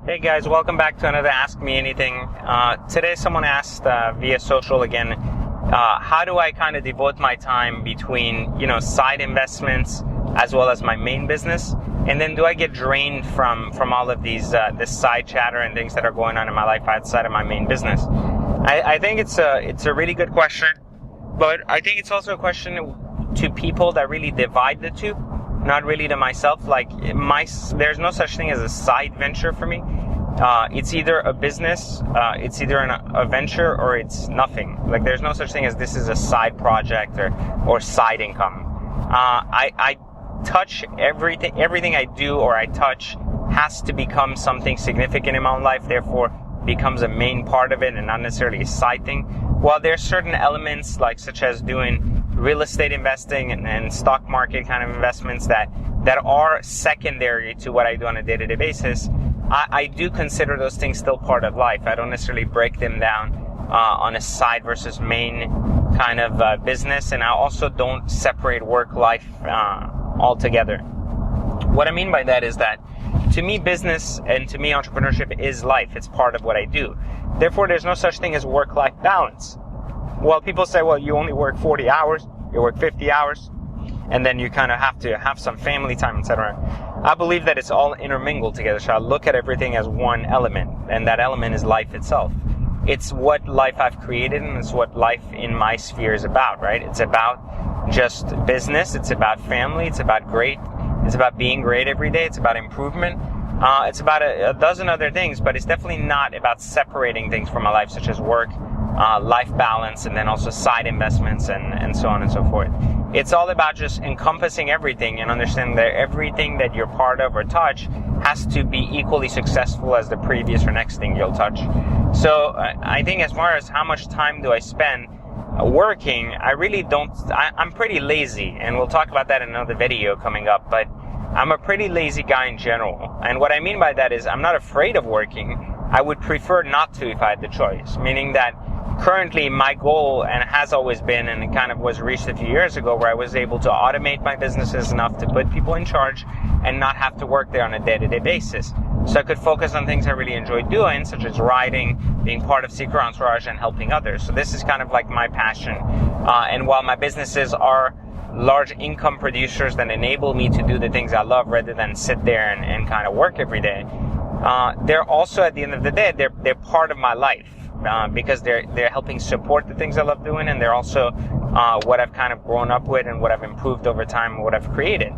Hey guys, welcome back to another Ask Me Anything. Today someone asked via social again, how do I kind of devote my time between, side investments as well as my main business? And then do I get drained from all of these, this side chatter and things that are going on in my life outside of my main business? I think it's a really good question, but I think it's also a question to people that really divide the two. Not really to myself. There's no such thing as a side venture for me. It's either a business, it's either a venture, or it's nothing. There's no such thing as this is a side project or side income. I touch everything I do or I touch has to become something significant in my own life, therefore becomes a main part of it and not necessarily a side thing. While there's certain elements such as doing real estate investing and stock market kind of investments that are secondary to what I do on a day-to-day basis, I do consider those things still part of life. I don't necessarily break them down on a side versus main kind of business, and I also don't separate work-life altogether. What I mean by that is that to me, business and to me, entrepreneurship is life. It's part of what I do. Therefore, there's no such thing as work-life balance. Well, people say, well, you only work 40 hours, you work 50 hours, and then you kind of have to have some family time, etc. I believe that it's all intermingled together. So I look at everything as one element, and that element is life itself. It's what life I've created, and it's what life in my sphere is about, right? It's about just business, it's about family, it's about being great every day, it's about improvement. It's about a dozen other things, but it's definitely not about separating things from my life, such as work, life balance, and then also side investments and so on and so forth. It's all about just encompassing everything and understanding that everything that you're part of or touch has to be equally successful as the previous or next thing you'll touch. So I think as far as how much time do I spend working, I really don't. I'm pretty lazy, and we'll talk about that in another video coming up, but I'm a pretty lazy guy in general. And what I mean by that is I'm not afraid of working. I would prefer not to if I had the choice, meaning that currently my goal, and it has always been, and it kind of was reached a few years ago, where I was able to automate my businesses enough to put people in charge and not have to work there on a day-to-day basis. So I could focus on things I really enjoy doing, such as writing, being part of Secret Entourage, and helping others. So this is kind of like my passion. And while my businesses are large income producers that enable me to do the things I love rather than sit there and kind of work every day, they're also, at the end of the day, they're part of my life. Because they're helping support the things I love doing, and they're also what I've kind of grown up with and what I've improved over time and what I've created.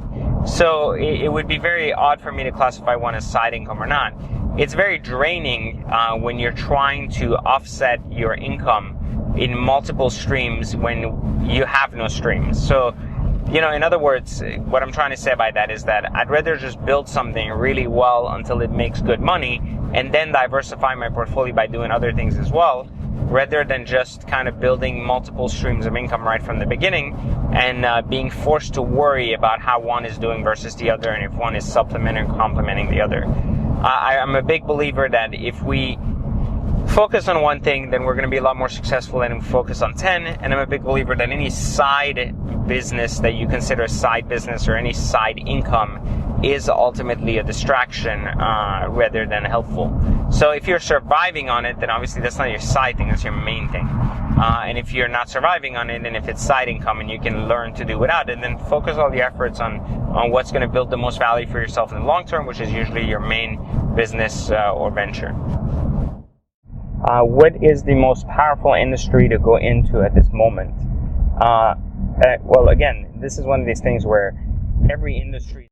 So it would be very odd for me to classify one as side income or not. It's very draining when you're trying to offset your income in multiple streams when you have no streams. So, in other words, what I'm trying to say by that is that I'd rather just build something really well until it makes good money and then diversify my portfolio by doing other things as well, rather than just kind of building multiple streams of income right from the beginning and being forced to worry about how one is doing versus the other and if one is supplementing or complementing the other. I'm a big believer that if we focus on one thing, then we're going to be a lot more successful than if we focus on 10. And I'm a big believer that any side business that you consider a side business or any side income is ultimately a distraction rather than helpful. So if you're surviving on it, then obviously that's not your side thing, that's your main thing. And if you're not surviving on it, and if it's side income and you can learn to do without it, then focus all the efforts on what's going to build the most value for yourself in the long term, which is usually your main business or venture. What is the most powerful industry to go into at this moment? Well, again, this is one of these things where every industry